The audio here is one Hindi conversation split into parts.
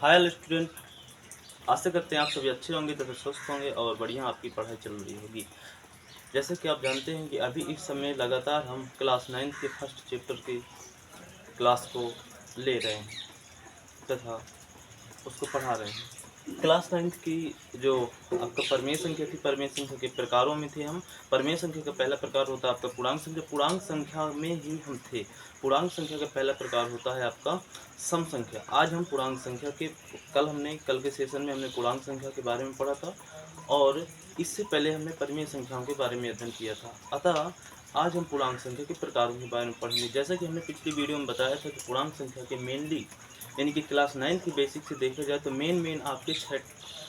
हाय स्टूडेंट, आशा करते हैं आप सभी अच्छे होंगे तथा स्वस्थ होंगे और बढ़िया आपकी पढ़ाई चल रही होगी। जैसे कि आप जानते हैं कि अभी इस समय लगातार हम क्लास 9 के फर्स्ट चैप्टर की क्लास को ले रहे हैं तथा उसको पढ़ा रहे हैं। क्लास 9 की जो आपका परमेय संख्या थी, परमेय संख्या के प्रकारों में थे हम। परमेय संख्या का पहला प्रकार होता है आपका पूर्णांक संख्या। पूर्णांक संख्या में ही हम थे। पूर्णांक संख्या का पहला प्रकार होता है आपका सम संख्या। आज हम पूर्णांक संख्या के कल के सेशन में हमने पूर्णांक संख्या के बारे में पढ़ा था और इससे पहले हमने परमेय संख्याओं के बारे में अध्ययन किया था। अतः आज हम पूर्णांक संख्या के प्रकारों के बारे में पढ़ेंगे। जैसा कि हमने पिछली वीडियो में बताया था कि पूर्णांक संख्या के मेनली यानी कि क्लास 9 की बेसिक से देखा जाए तो मेन आपके 6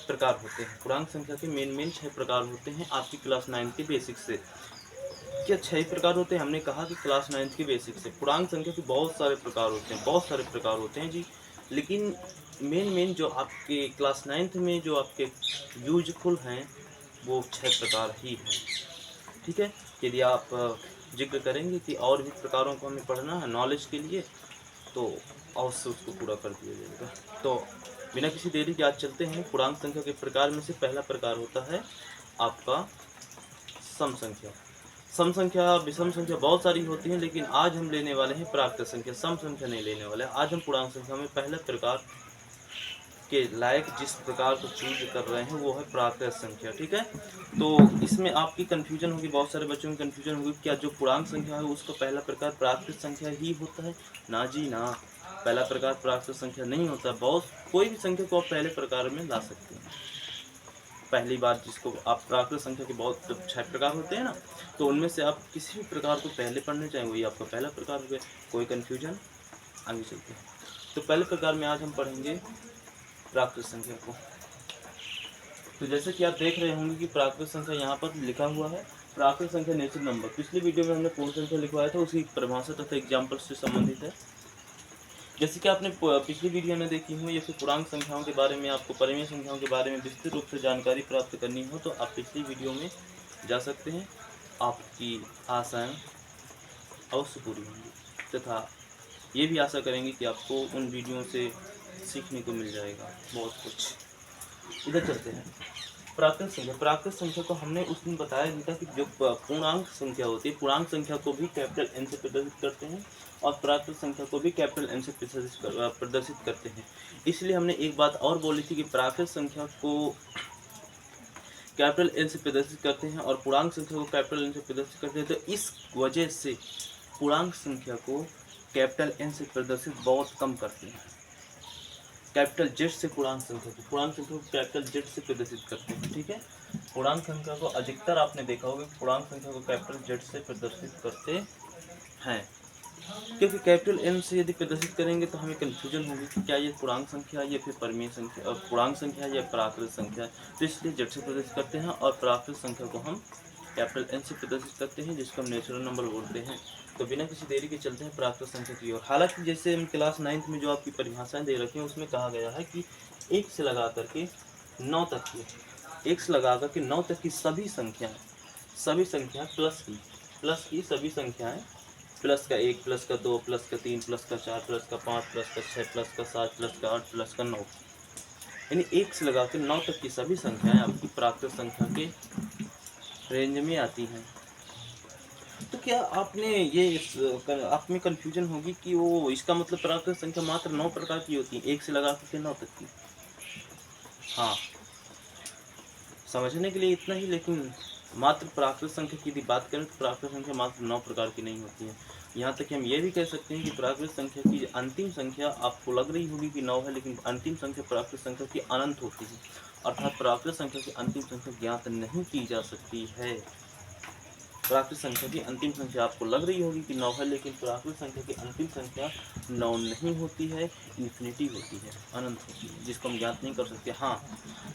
प्रकार होते हैं। पूर्णांक संख्या के मेन 6 प्रकार होते हैं आपकी क्लास 9 के बेसिक से। क्या 6 प्रकार होते हैं? हमने कहा कि क्लास 9 की बेसिक से पूर्णांक संख्या के बहुत सारे प्रकार होते हैं जी। लेकिन मेन जो आपके क्लास 9 में जो आपके यूजफुल हैं वो 6 प्रकार ही हैं। ठीक है, यदि आप जिक्र करेंगे कि और भी प्रकारों को हमें पढ़ना है नॉलेज के लिए तो अवश्य उसको पूरा कर दिया जाएगा। तो बिना किसी देरी के आज चलते हैं। पूर्णांक संख्या के प्रकार में से पहला प्रकार होता है आपका सम संख्या। सम संख्या, विषम संख्या बहुत सारी होती हैं, लेकिन आज हम लेने वाले हैं प्राकृत संख्या। सम संख्या नहीं लेने वाले। आज हम पूर्णांक संख्या में पहले प्रकार के लायक जिस प्रकार को चूज कर रहे हैं वो है प्राकृत संख्या। ठीक है, तो इसमें आपकी कंफ्यूजन होगी, बहुत सारे बच्चों की कंफ्यूजन होगी, क्या जो पूर्णांक संख्या है उसका पहला प्रकार प्राकृत संख्या ही होता है? ना जी ना, पहला प्रकार प्राकृत संख्या नहीं होता। बहुत कोई भी संख्या को आप पहले प्रकार में ला सकते हैं। पहली बार जिसको आप प्राकृत संख्या के बहुत 6 प्रकार होते हैं ना, तो उनमें से आप किसी भी प्रकार को पहले पढ़ने चाहें वही आपका पहला प्रकार हो गया। कोई कंफ्यूजन? आगे चलते हैं। तो पहले प्रकार में आज हम पढ़ेंगे प्राकृत संख्या को। तो जैसे कि आप देख रहे होंगे कि प्राकृत संख्या यहाँ पर लिखा हुआ है प्राकृत संख्या नेचुरल नंबर। पिछली वीडियो में हमने पूर्ण संख्या लिखवाया था, उसी परिभाषा तथा एग्जाम्पल से संबंधित है। जैसे कि आपने पिछली वीडियो में देखी हो या फिर पूर्णांक संख्याओं के बारे में आपको परिमेय संख्याओं के बारे में विस्तृत रूप से जानकारी प्राप्त करनी हो तो आप पिछली वीडियो में जा सकते हैं। आपकी आशाएं अवश्य पूरी होंगी तथा ये भी आशा करेंगे कि आपको उन वीडियो से सीखने को मिल जाएगा बहुत कुछ। इधर चलते हैं। प्राकृत संख्या। प्राकृत संख्या को हमने उस दिन बताया था कि जो पूर्णांक संख्या होती है, पूर्णांक संख्या को भी कैपिटल एन से प्रदर्शित करते हैं और प्राकृत संख्या को भी कैपिटल एन से प्रदर्शित करते हैं। इसलिए हमने एक बात और बोली थी कि प्राकृत संख्या को कैपिटल एन से प्रदर्शित करते हैं और पूर्णांक संख्या को कैपिटल एन से प्रदर्शित करते हैं। तो इस वजह से पूर्णांक संख्या को कैपिटल एन से प्रदर्शित बहुत कम करते हैं। कैपिटल जेड से पूर्णांक संख्या को कैपिटल जेड से प्रदर्शित करते हैं। ठीक है, पूर्णांक संख्या को अधिकतर आपने देखा होगा पूर्णांक संख्या को कैपिटल जेड से प्रदर्शित करते हैं, क्योंकि कैपिटल एन से यदि प्रदर्शित करेंगे तो हमें कन्फ्यूजन होगी कि क्या ये पूर्णांक संख्या या फिर परिमेय संख्या, पूर्णांक संख्या या प्राकृत संख्या। तो इसलिए जेड से प्रदर्शित करते हैं और प्राकृत संख्या को हम कैपिटल एन से प्रदर्शित करते हैं, जिसको हम नेचुरल नंबर बोलते हैं। तो बिना किसी देरी के चलते हैं प्राकृत संख्या की ओर। हालांकि जैसे हम क्लास 9 में जो आपकी परिभाषाएं दे रखी हैं उसमें कहा गया है कि 1 से लगा करके 9 तक की, 1 से लगा करके 9 तक की सभी संख्याएं प्लस की सभी संख्याएं, प्लस का 1, प्लस का 2, प्लस का 3, प्लस का 4, प्लस का 5, प्लस का 6, प्लस का 7, प्लस का 8, प्लस का 9, यानी 1 से लगा कर 9 तक की सभी संख्याएं आपकी प्राकृत संख्या के रेंज में आती हैं। तो क्या आपने ये आप में कन्फ्यूजन होगी कि वो इसका मतलब प्राकृत संख्या मात्र 9 प्रकार की होती है, 1 से लगा के 9 तक की। हाँ, समझने के लिए इतना ही। लेकिन मात्र प्राकृत संख्या की यदि बात करें तो प्राकृत संख्या मात्र 9 प्रकार की नहीं होती है। यहाँ तक कि हम ये भी कह सकते हैं कि प्राकृत संख्या की अंतिम संख्या आपको लग रही होगी कि 9 है, लेकिन अंतिम संख्या प्राकृत संख्या की अनंत होती है। अर्थात प्राकृत संख्या की अंतिम संख्या ज्ञात नहीं की जा सकती है। प्राकृत संख्या की अंतिम संख्या आपको लग रही होगी कि 9 है, लेकिन प्राकृत संख्या की अंतिम संख्या 9 नहीं होती है, इन्फिनिटी होती है, अनंत होती है, जिसको हम ज्ञात नहीं कर सकते। हाँ,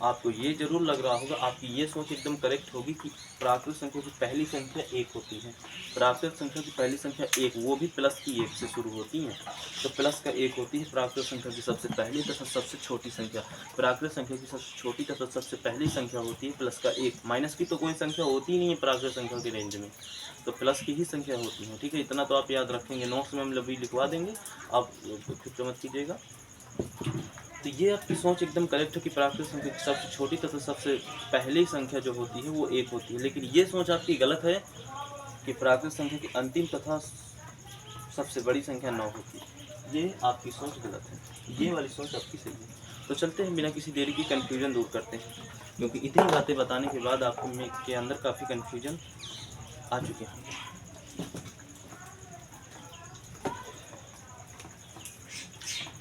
आपको ये जरूर लग रहा होगा, आपकी ये सोच एकदम करेक्ट होगी कि प्राकृत संख्या की पहली संख्या 1 होती है। प्राकृत संख्या की पहली संख्या 1, वो भी प्लस की 1 से शुरू होती है, तो प्लस का 1 होती है प्राकृत संख्या की सबसे पहली तथा सबसे छोटी संख्या। प्राकृत संख्या की सबसे छोटी तथा सबसे पहली संख्या होती है प्लस का 1। माइनस की तो कोई संख्या होती ही नहीं है प्राकृत संख्या के रेंज में, तो प्लस की ही संख्या होती है। ठीक है, इतना तो आप याद रखेंगे, नोट्स में हम अभी लिखवा देंगे, आप फिक्र मत कीजिएगा। तो ये आपकी सोच एकदम करेक्ट है कि प्राकृतिक संख्या की सबसे छोटी तथा सबसे पहली संख्या जो होती है वो 1 होती है, लेकिन ये सोच आपकी गलत है कि प्राकृतिक संख्या की अंतिम तथा सबसे बड़ी संख्या 9 होती है। ये आपकी सोच गलत है, ये वाली सोच आपकी सही है। तो चलते हैं, बिना किसी देरी की कन्फ्यूजन दूर करते हैं, क्योंकि इतनी बातें बताने के बाद आपको के अंदर काफ़ी कन्फ्यूजन आ चुके हैं।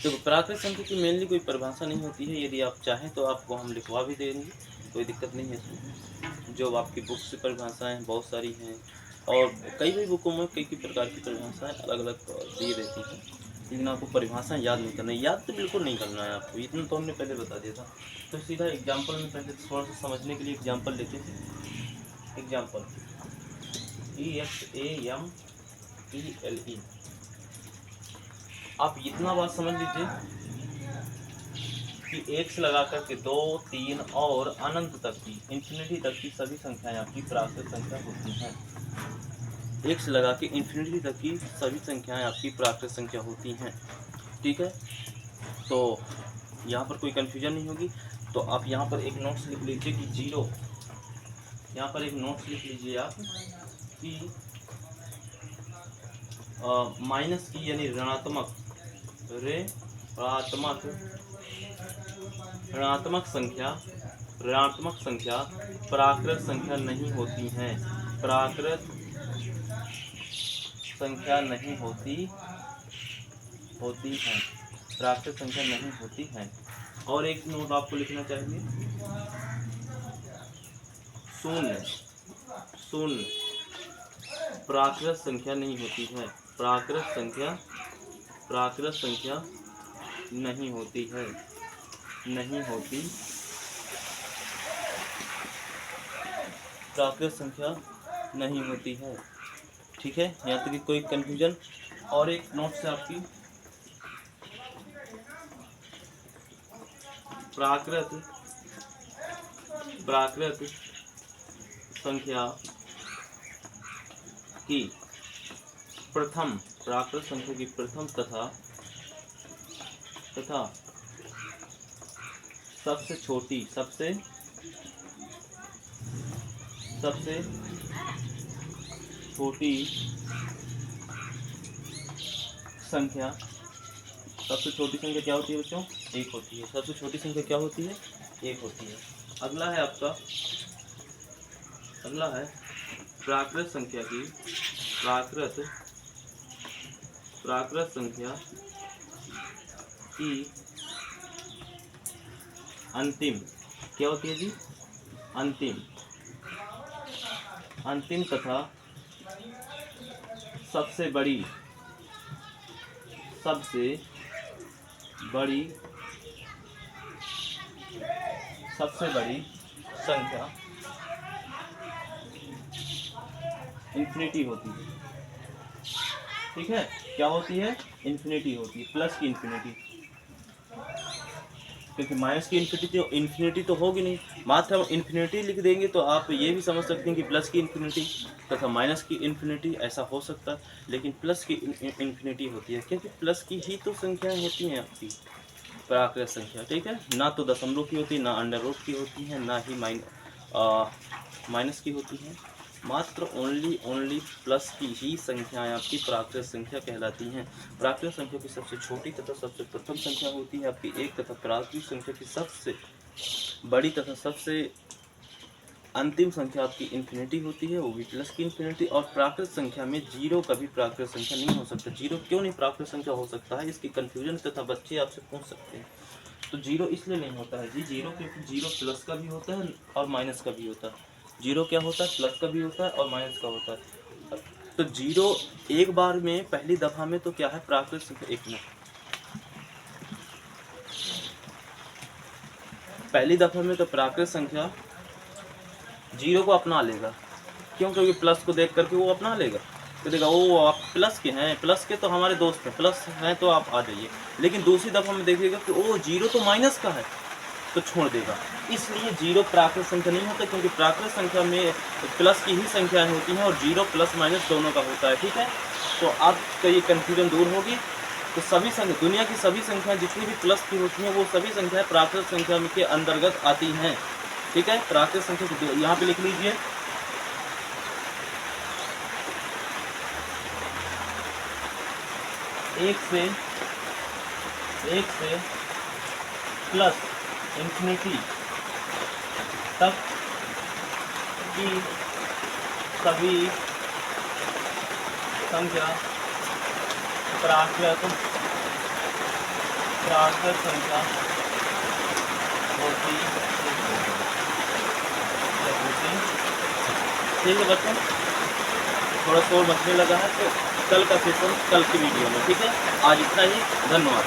तो प्राकृतिक संख्या की मेनली कोई परिभाषा नहीं होती है, यदि आप चाहें तो आपको हम लिखवा भी देंगे, कोई दिक्कत नहीं है इसमें। जो आपकी बुक से परिभाषाएँ बहुत सारी हैं, और कई बुकों में कई प्रकार की परिभाषाएँ अलग अलग दी रहती हैं, लेकिन आपको परिभाषाएँ याद नहीं करना है। याद तो बिल्कुल नहीं करना है आपको, इतना तो हमने पहले बता दिया था। तो सीधा एग्जाम्पल में पहले थोड़ा सा समझने के लिए एग्जाम्पल लेते हैं। एग्जाम्पल EXAMPLE, आप इतना बात समझ लीजिए कि 1 से लगा कर के 2, 3 और अनंत तक की, इन्फिनिटी तक की सभी संख्याएं आपकी प्राकृतिक संख्या होती हैं। 1 से लगा के इन्फिनिटी तक की सभी संख्याएं आपकी प्राकृतिक संख्या होती हैं, ठीक है। तो यहाँ पर कोई कन्फ्यूजन नहीं होगी। तो आप यहाँ पर एक नोट्स लिख लीजिए कि 0, यहाँ पर एक नोट्स लिख लीजिए आप कि माइनस की यानी ऋणात्मक ऋणात्मक संख्या प्राकृत संख्या नहीं होती हैं, प्राकृत संख्या नहीं होती हैं, प्राकृत संख्या नहीं होती हैं। और एक नोट आपको लिखना चाहिए, शून्य प्राकृत संख्या नहीं होती है, प्राकृत संख्या नहीं होती है, प्राकृत संख्या नहीं होती है, ठीक है। यहाँ तक कि कोई कंफ्यूजन। और एक नोट से आपकी प्राकृत संख्या की प्रथम तथा सबसे छोटी संख्या क्या होती है बच्चों? 1 होती है। सबसे छोटी संख्या क्या होती है? 1 होती है। अगला है प्राकृत संख्या की अंतिम क्या होती है जी? अंतिम तथा सबसे बड़ी संख्या इन्फिनिटी होती है, ठीक है। क्या होती है? इन्फिनिटी होती है, प्लस की इन्फिनिटी, क्योंकि माइनस की इन्फिनिटी तो होगी नहीं। मात्र हम इन्फिनिटी लिख देंगे तो आप ये भी समझ सकते हैं कि प्लस की इन्फिनिटी तथा माइनस की इन्फिनिटी ऐसा हो सकता है, लेकिन प्लस की इन्फिनिटी होती है, क्योंकि प्लस की ही तो संख्याएं होती हैं आपकी प्राकृत संख्या, ठीक है। ना तो दशमलव की होती है, ना अंडर रूट की होती है, ना ही माइनस की होती है। मात्र ओनली प्लस की ही संख्याएं आपकी प्राकृत संख्या कहलाती हैं। प्राकृत संख्या की सबसे छोटी तथा सबसे प्रथम संख्या होती है आपकी 1, तथा प्राकृत संख्या की सबसे बड़ी तथा सबसे अंतिम संख्या आपकी इन्फिनिटी होती है, वो भी प्लस की इन्फिनिटी। और प्राकृत संख्या में 0 कभी प्राकृत संख्या नहीं हो सकता। 0 क्यों नहीं प्राकृत संख्या हो सकता है? इसकी कन्फ्यूजन तथा बच्चे आपसे पूछ सकते हैं। तो 0 इसलिए नहीं होता है जी, 0 क्योंकि 0 प्लस का भी होता है और माइनस का भी होता है। 0 क्या होता है? प्लस का भी होता है और माइनस का होता है। तो 0 एक बार में पहली दफा में तो क्या है? प्राकृत संख्या 1 में पहली दफा में तो प्राकृत संख्या 0 को अपना लेगा। क्यों? क्योंकि प्लस को देख करके वो अपना लेगा, तो देखा वो आप प्लस के हैं, प्लस के तो हमारे दोस्त हैं, प्लस हैं तो आप आ जाइए। लेकिन दूसरी दफ़ा में देखिएगा कि वो 0 तो माइनस का है, तो छोड़ देगा। इसलिए 0 प्राकृत संख्या नहीं होता, क्योंकि प्राकृत संख्या में प्लस की ही संख्याएं होती हैं और 0 प्लस माइनस दोनों का होता है, ठीक है। तो आपका ये कन्फ्यूजन दूर होगी। तो सभी संख्या, दुनिया की सभी संख्याएं जितनी भी प्लस की होती हैं वो सभी संख्याएं प्राकृत संख्या के अंतर्गत आती हैं। ठीक है, प्राकृत संख्या यहाँ पे लिख लीजिए। एक से प्लस इंफिनिटी तक की सभी संख्या प्राकृत संख्या होती है। ठीक है बच्चों, थोड़ा शोर मचने लगा है तो कल का सेशन कल की वीडियो में। ठीक है, आज इतना ही, धन्यवाद।